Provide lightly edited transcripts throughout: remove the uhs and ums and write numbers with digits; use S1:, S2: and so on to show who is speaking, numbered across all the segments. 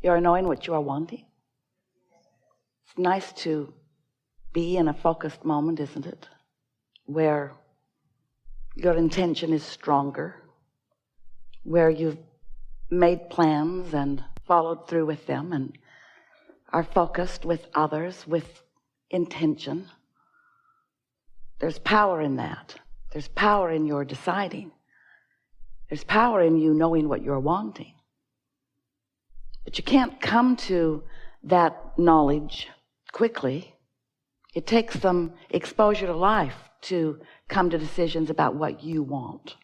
S1: You are knowing what you are wanting. It's nice to be in a focused moment, isn't it? Where your intention is stronger, where you've made plans and followed through with them and are focused with others with intention. There's power in that. There's power in your deciding. There's power in you knowing what you're wanting. But you can't come to that knowledge quickly. It takes some exposure to life to come to decisions about what you want.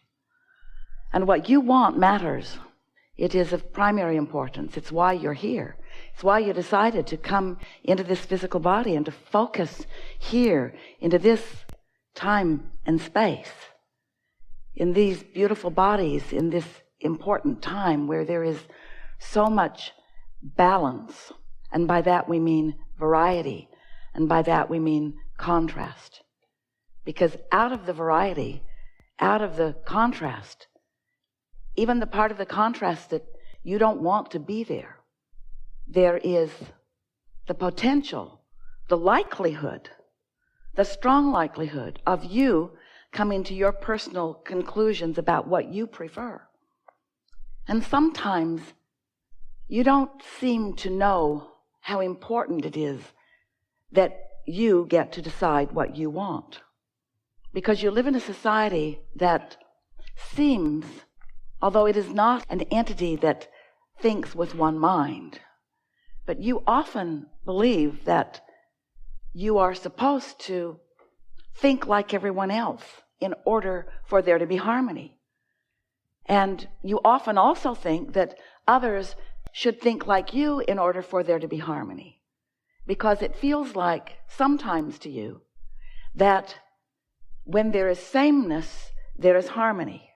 S1: And what you want matters. It is of primary importance. It's why you're here. It's why you decided to come into this physical body and to focus here into this time and space, in these beautiful bodies, in this important time where there is so much balance. And by that we mean variety. And by that we mean contrast. Because out of the variety, out of the contrast, even the part of the contrast that you don't want to be there, there is the potential, the likelihood, the strong likelihood of you coming to your personal conclusions about what you prefer. And sometimes you don't seem to know how important it is that you get to decide what you want. Because you live in a society that seems, although it is not an entity that thinks with one mind, but you often believe that you are supposed to think like everyone else in order for there to be harmony. And you often also think that others should think like you in order for there to be harmony. Because it feels like sometimes to you that when there is sameness, there is harmony.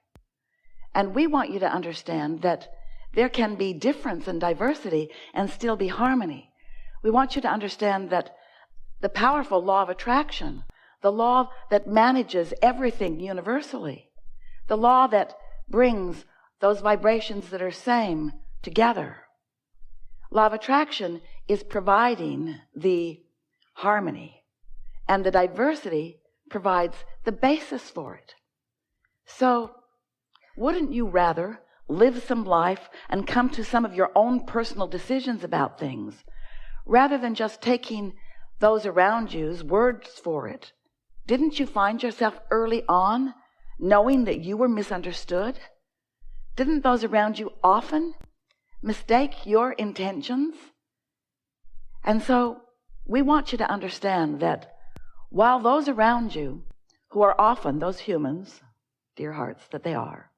S1: And we want you to understand that there can be difference and diversity and still be harmony. We want you to understand that the powerful law of attraction, the law that manages everything universally, the law that brings those vibrations that are same together. Law of attraction is providing the harmony, and the diversity provides the basis for it. So, wouldn't you rather live some life and come to some of your own personal decisions about things, rather than just taking those around you's words for it? Didn't you find yourself early on knowing that you were misunderstood? Didn't those around you often mistake your intentions? And so we want you to understand that while those around you, who are often those humans, dear hearts that they are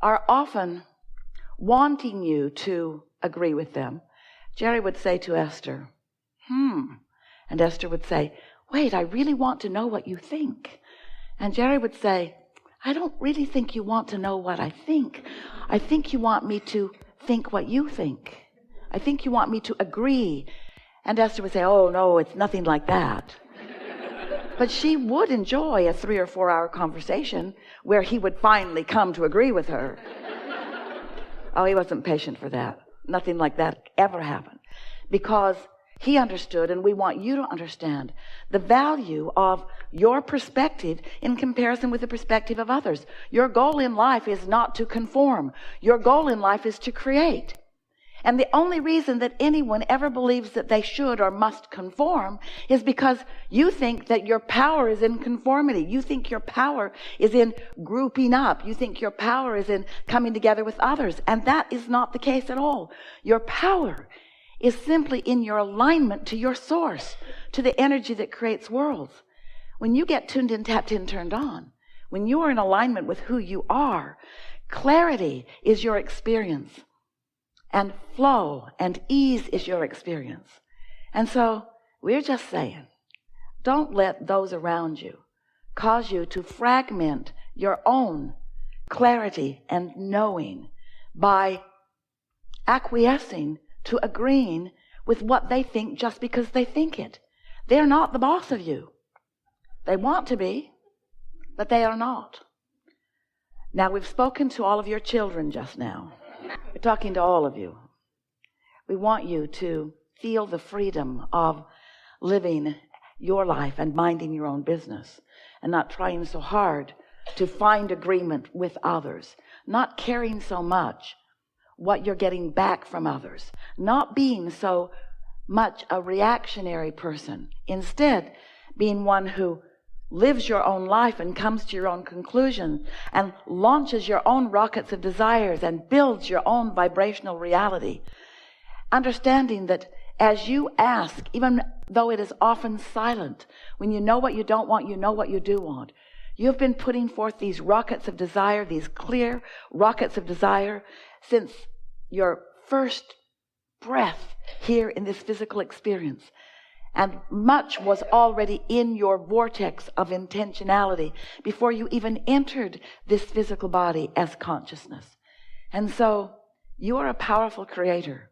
S1: often wanting you to agree with them, Jerry would say to Esther, and Esther would say, wait, I really want to know what you think. And Jerry would say, I don't really think you want to know what I think. I think you want me to think what you think. I think you want me to agree. And Esther would say, oh, no, it's nothing like that. But she would enjoy a 3 or 4 hour conversation where he would finally come to agree with her. Oh, he wasn't patient for that. Nothing like that ever happened. Because he understood, and we want you to understand, the value of your perspective in comparison with the perspective of others. Your goal in life is not to conform. Your goal in life is to create. And the only reason that anyone ever believes that they should or must conform is because you think that your power is in conformity. You think your power is in grouping up. You think your power is in coming together with others. And that is not the case at all. Your power is simply in your alignment to your source, to the energy that creates worlds. When you get tuned in, tapped in, turned on, when you are in alignment with who you are, clarity is your experience. And flow and ease is your experience. And so we're just saying, don't let those around you cause you to fragment your own clarity and knowing by acquiescing to agreeing with what they think just because they think it. They're not the boss of you. They want to be, but they are not. Now, we've spoken to all of your children just now. We're talking to all of you. We want you to feel the freedom of living your life and minding your own business and not trying so hard to find agreement with others, not caring so much what you're getting back from others, not being so much a reactionary person, instead being one who lives your own life and comes to your own conclusion and launches your own rockets of desires and builds your own vibrational reality. Understanding that as you ask, even though it is often silent, when you know what you don't want, you know what you do want. You've been putting forth these rockets of desire, these clear rockets of desire, since your first breath here in this physical experience. And much was already in your vortex of intentionality before you even entered this physical body as consciousness. And so you are a powerful creator,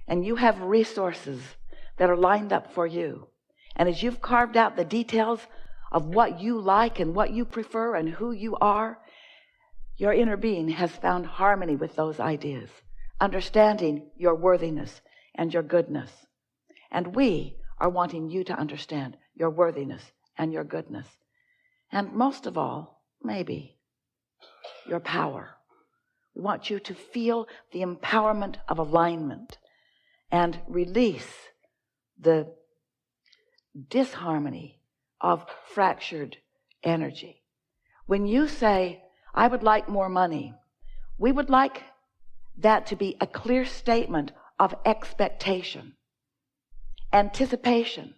S1: and you have resources that are lined up for you. And as you've carved out the details of what you like and what you prefer and who you are, your inner being has found harmony with those ideas, understanding your worthiness and your goodness. And we are wanting you to understand your worthiness and your goodness. And most of all, maybe, your power. We want you to feel the empowerment of alignment and release the disharmony of fractured energy. When you say, I would like more money, we would like that to be a clear statement of expectation, anticipation.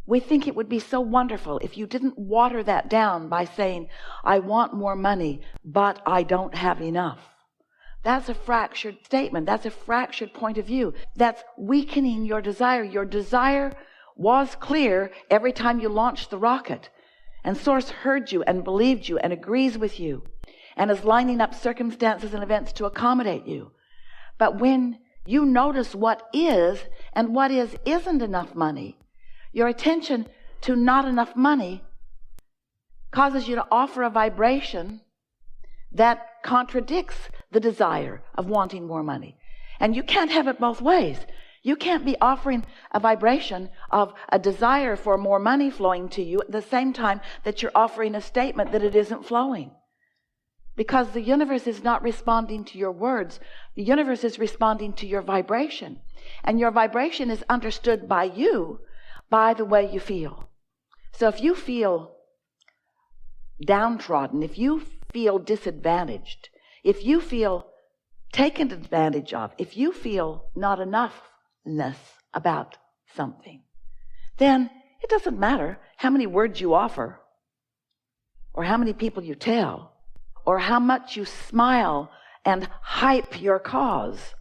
S1: We think it would be so wonderful if you didn't water that down by saying, I want more money, but I don't have enough. That's a fractured statement. That's a fractured point of view. That's weakening your desire. Your desire was clear every time you launched the rocket. And Source heard you and believed you and agrees with you and is lining up circumstances and events to accommodate you. But when you notice what is and what isn't enough money, your attention to not enough money causes you to offer a vibration that contradicts the desire of wanting more money. And you can't have it both ways. You can't be offering a vibration of a desire for more money flowing to you at the same time that you're offering a statement that it isn't flowing. Because the universe is not responding to your words. The universe is responding to your vibration. And your vibration is understood by you by the way you feel. So if you feel downtrodden, if you feel disadvantaged, if you feel taken advantage of, if you feel not enoughness about something, then it doesn't matter how many words you offer or how many people you tell or how much you smile and hype your cause.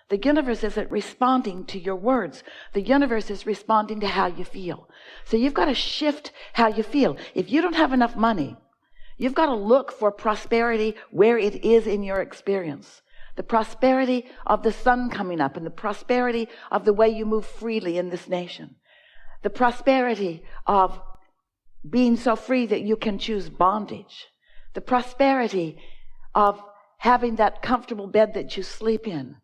S1: The universe isn't responding to your words. The universe is responding to how you feel. So you've got to shift how you feel. If you don't have enough money, you've got to look for prosperity where it is in your experience. The prosperity of the sun coming up and the prosperity of the way you move freely in this nation. The prosperity of being so free that you can choose bondage. The prosperity of having that comfortable bed that you sleep in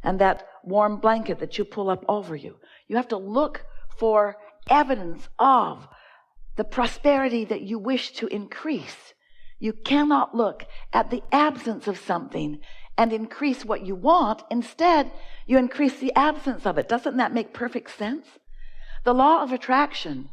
S1: and that warm blanket that you pull up over you. You have to look for evidence of the prosperity that you wish to increase. You cannot look at the absence of something and increase what you want. Instead, you increase the absence of it. Doesn't that make perfect sense? The law of attraction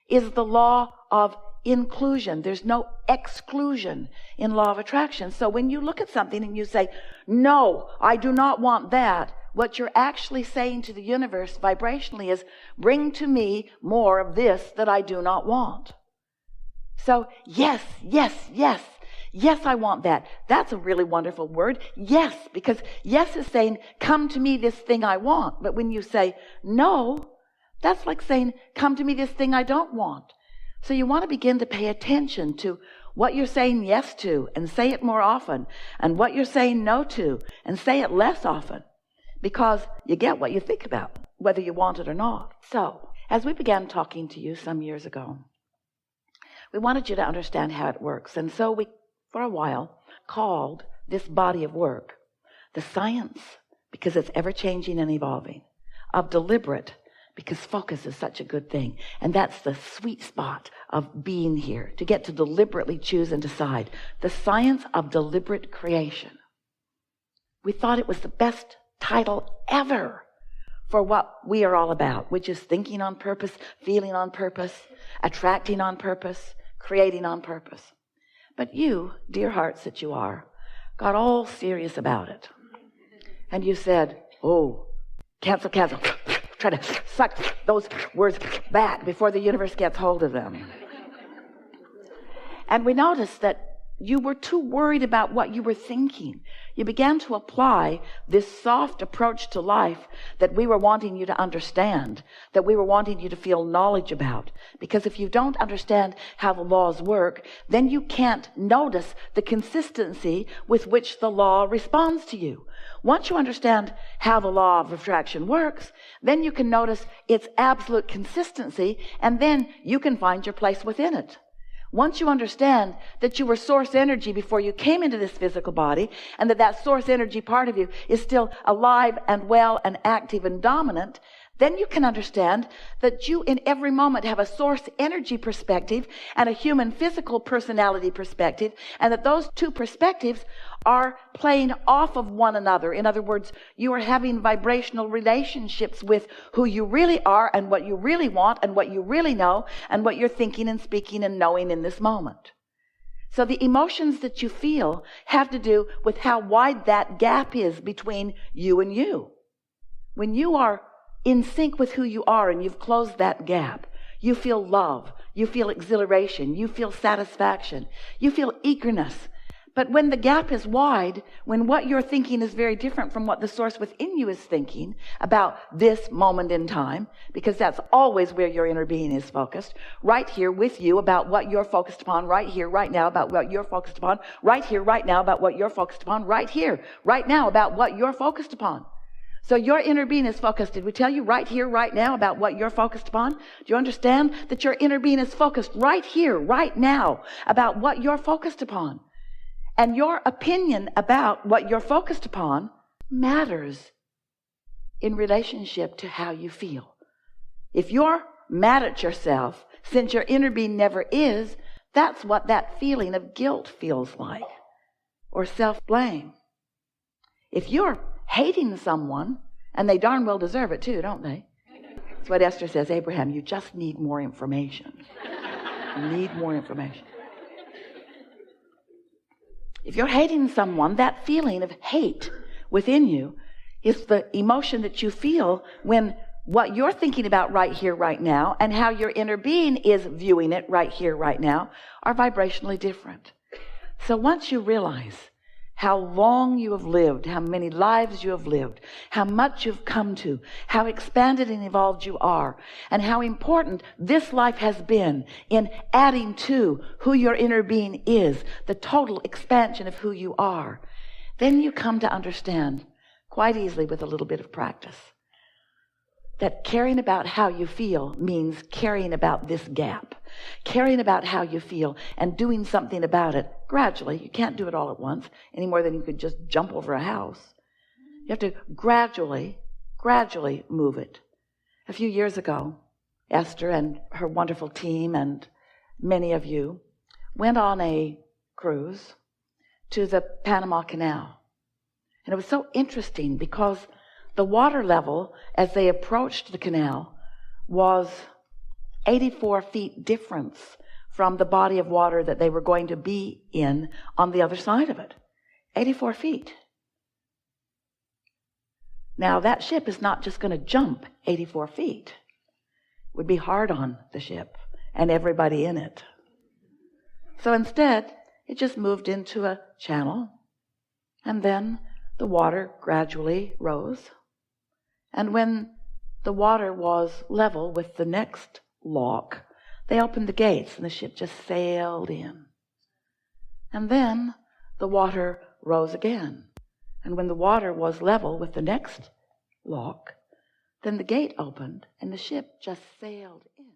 S1: is the law of inclusion. There's no exclusion in law of attraction. So when you look at something and you say, no, I do not want that, what you're actually saying to the universe vibrationally is, bring to me more of this that I do not want. So yes, yes, yes, yes, I want that. That's a really wonderful word. Yes, because yes is saying, come to me this thing I want. But when you say no, that's like saying, come to me this thing I don't want. So you want to begin to pay attention to what you're saying yes to and say it more often, and what you're saying no to and say it less often, because you get what you think about, whether you want it or not. So as we began talking to you some years ago, we wanted you to understand how it works. And so we, for a while, called this body of work the science because it's ever-changing and evolving. Of deliberate, because focus is such a good thing. And that's the sweet spot of being here, to get to deliberately choose and decide. The science of deliberate creation. We thought it was the best title ever for what we are all about, which is thinking on purpose, feeling on purpose, attracting on purpose, creating on purpose. But you, dear hearts that you are, got all serious about it. And you said, oh, cancel. Try to suck those words back before the universe gets hold of them. And we noticed that you were too worried about what you were thinking. You began to apply this soft approach to life that we were wanting you to understand, that we were wanting you to feel knowledge about. Because if you don't understand how the laws work, then you can't notice the consistency with which the law responds to you. Once you understand how the law of attraction works, then you can notice its absolute consistency, and then you can find your place within it. Once you understand that you were source energy before you came into this physical body, and that source energy part of you is still alive and well and active and dominant, then you can understand that you in every moment have a source energy perspective and a human physical personality perspective, and that those two perspectives are playing off of one another. In other words, you are having vibrational relationships with who you really are and what you really want and what you really know and what you're thinking and speaking and knowing in this moment. So the emotions that you feel have to do with how wide that gap is between you and you. When you are in sync with who you are and you've closed that gap, you feel love, you feel exhilaration, you feel satisfaction, you feel eagerness. But when the gap is wide, when what you're thinking is very different from what the source within you is thinking about this moment in time, because that's always where your inner being is focused, right here with you about what you're focused upon, right here, right now about what you're focused upon, right here, right now about what you're focused upon, right here, right now about what you're focused upon. So your inner being is focused. Did we tell you right here, right now about what you're focused upon? Do you understand that your inner being is focused right here, right now about what you're focused upon? And your opinion about what you're focused upon matters in relationship to how you feel. If you're mad at yourself, since your inner being never is, that's what that feeling of guilt feels like, or self-blame. If you're hating someone, and they darn well deserve it too, don't they? That's what Esther says, Abraham, you just need more information. You need more information. If you're hating someone, that feeling of hate within you is the emotion that you feel when what you're thinking about right here, right now, and how your inner being is viewing it right here, right now, are vibrationally different. So once you realize how long you have lived, how many lives you have lived, how much you've come to, how expanded and evolved you are, and how important this life has been in adding to who your inner being is, the total expansion of who you are, then you come to understand quite easily with a little bit of practice that caring about how you feel means caring about this gap, caring about how you feel and doing something about it gradually. You can't do it all at once any more than you could just jump over a house. You have to gradually move it. A few years ago, Esther and her wonderful team and many of you went on a cruise to the Panama Canal. And it was so interesting because the water level as they approached the canal was 84 feet difference from the body of water that they were going to be in on the other side of it. 84 feet. Now that ship is not just going to jump 84 feet. It would be hard on the ship and everybody in it. So instead, it just moved into a channel, and then the water gradually rose. And when the water was level with the next lock, they opened the gates and the ship just sailed in. And then the water rose again. And when the water was level with the next lock, then the gate opened and the ship just sailed in.